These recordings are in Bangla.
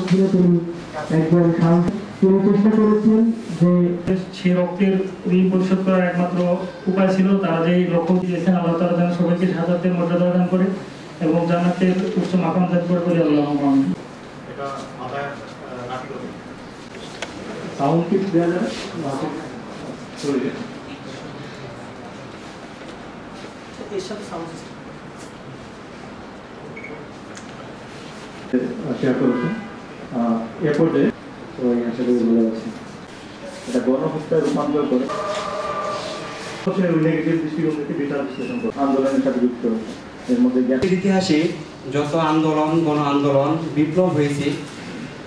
তিনি একজন সাংসদ। তিনি চেষ্টা করেছেন যে সে রক্তের ঋণ পরিশোধ করার একমাত্র উপায় ছিল তারা যে লক্ষ্য দিয়েছেন আল্লাহ তাআলা যেন সবাইকে শাহাদাতের মর্যাদা দান করে এবং জান্নাতের উচ্চ মাকাম দান করে বলে আল্লাহুম্মা আমিন। এটা মাথায় রাখি দেবে সাউন্ড কিট দেওয়া যাবে চলে যায় এর সাথে সাউন্ড সিস্টেম শেয়ার করেছেন এয়ারপোর্টে তো আশা করি বোঝা যাচ্ছে এটা গণহত্যায় রূপান্তর করে নেগেটিভ দৃষ্টিভঙ্গিকে বিচার বিশ্লেষণ করে আন্দোলনের সাথে যুক্ত এর মধ্যে ইতিহাসে যত আন্দোলন গণ আন্দোলন বিপ্লব হয়েছে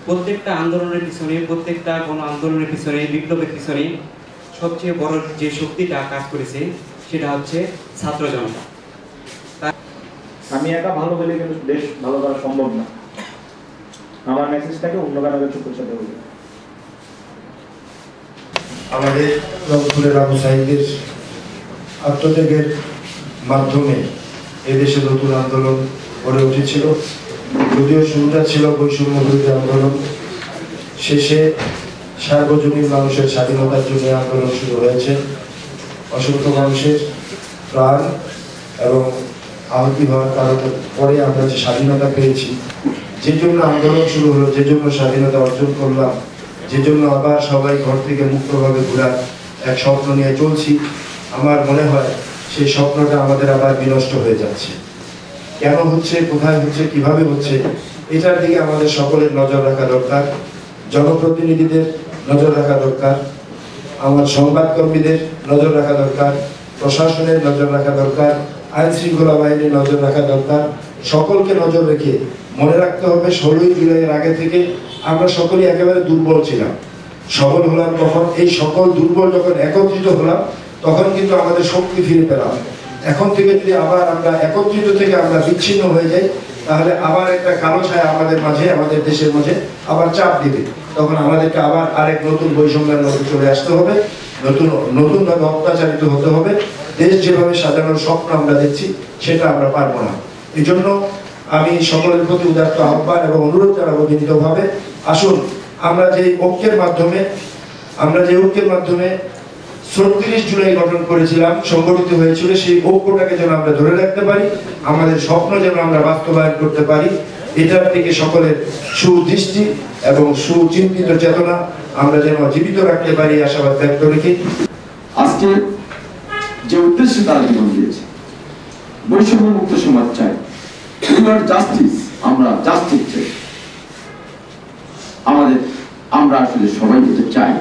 প্রত্যেকটা আন্দোলনের পিছনে প্রত্যেকটা গণ আন্দোলনের পিছনে বিপ্লবের পিছনে সবচেয়ে বড় যে শক্তিটা কাজ করেছে সেটা হচ্ছে ছাত্র জনতা। আমি একা ভালো হলে কিন্তু দেশ ভালো করা সম্ভব না। আমার মেসেজটাকে অন্য কারো কাছে পৌঁছাতে হবে। আমাদের রংপুরের আবু সাঈদের আত্মত্যাগের মাধ্যমে এদেশে নতুন আন্দোলন গড়ে উঠেছিল। যদিও শুরুটা ছিল বৈষম্য বিরোধী আন্দোলন, শেষে সার্বজনীন মানুষের স্বাধীনতার জন্য আন্দোলন শুরু হয়েছে। অসংখ্য মানুষের প্রাণ এবং আহতি হওয়ার কারণে পরে আমরা যে স্বাধীনতা পেয়েছি, যে জন্য আন্দোলন শুরু হলো, যে জন্য স্বাধীনতা অর্জন করলাম, যে জন্য আবার সবাই ঘর থেকে মুক্তভাবে ঘোরার এক স্বপ্ন নিয়ে চলছি, আমার মনে হয় সেই স্বপ্নটা আমাদের আবার বিনষ্ট হয়ে যাচ্ছে। কেন হচ্ছে, কোথায় হচ্ছে, কিভাবে হচ্ছে, এটার দিকে আমাদের সকলের নজর রাখা দরকার। জনপ্রতিনিধিদের নজর রাখা দরকার, আমার সংবাদকর্মীদের নজর রাখা দরকার, প্রশাসনের নজর রাখা দরকার, আইন শৃঙ্খলা বাহিনীর নজর রাখা দরকার। সকলকে নজর রেখে মনে রাখতে হবে 16ই জুলাইয়ের আগে থেকে আমরা সকলেই একেবারে দুর্বল ছিলাম। সবল হলাম তখন, এই সকল দুর্বল যখন একত্রিত হলাম তখন কিন্তু আমাদের শক্তি ফিরে পেলাম। এখন থেকে যদি আবার আমরা একত্রিত থেকে আমরা বিচ্ছিন্ন হয়ে যাই তাহলে আবার একটা কালো ছায়া আমাদের মাঝে, আমাদের দেশের মাঝে আবার চাপ দিবে। তখন আমাদেরকে আবার আরেক নতুন বৈষম্যের মধ্যে চলে আসতে হবে, নতুনভাবে অত্যাচারিত হতে হবে। দেশ যেভাবে সাজানোর স্বপ্ন আমরা দেখছি সেটা আমরা পারবো না। এই জন্য আমি সকলের প্রতি উদাত্ত আহ্বান এবং অনুরোধ জানাবো বিনীতভাবে, আসুন আমরা যে ঐক্যের মাধ্যমে 36 জুলাই গঠন করেছিলাম, সংগঠিত হয়েছিল, সেই ঐক্যটাকে যেন আমরা ধরে রাখতে পারি, আমাদের স্বপ্ন যেন আমরা বাস্তবায়ন করতে পারি, এটার থেকে সকলের সুদৃষ্টি এবং সুচিন্তিত চেতনা আমরা যেন জীবিত রাখতে পারি আশাবাদ ব্যক্ত রেখে আজকে যে উদ্দেশ্যে তারা জীবন দিয়েছে, বৈষম্য মুক্ত সমাজ চাই, জাস্টিস, আমরা জাস্টিস চাই। আমরা আসলে সবাই যেটা চাই,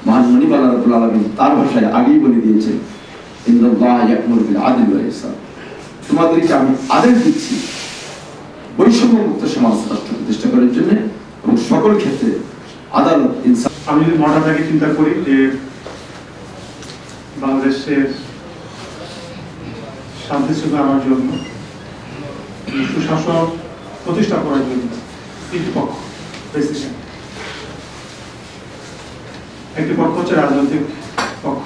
মহান মনিবালা রাব্বুল আলামিন তার ভাষায় আগেই বলে দিয়েছেন, ইন্নাল্লাহ ইয়া'মুরু বিল আদলি ওয়াল ইহসান। তোমাদেরকে আমি আদেশ দিচ্ছি বৈষম্য মুক্ত সমাজ রাষ্ট্র প্রতিষ্ঠা করার জন্য এবং সকল ক্ষেত্রে আদালত ইনসাফ। আমি যদি মডাটাকে চিন্তা করি যে বাংলাদেশের শান্তি শৃঙ্খলা আনার জন্য, সুশাসন প্রতিষ্ঠা করার জন্য তিনটি পক্ষ, প্রেসিডেন্ট, একটি পক্ষ হচ্ছে রাজনৈতিক পক্ষ,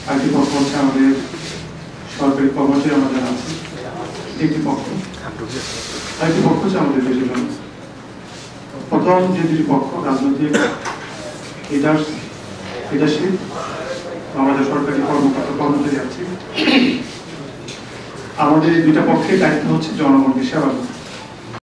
আরেকটি পক্ষ হচ্ছে আমাদের সরকারি কর্মচারী আমরা যারা আছি, একটি পক্ষ, আরেকটি পক্ষ হচ্ছে আমাদের দেশের জন্য। প্রথম যে দুটি পক্ষ রাজনৈতিক লিডারশিপ, আমাদের সরকারি কর্মকর্তা কর্মচারী আছে, আমাদের এই দুইটা পক্ষের দায়িত্ব হচ্ছে জনগণকে সেবা করা।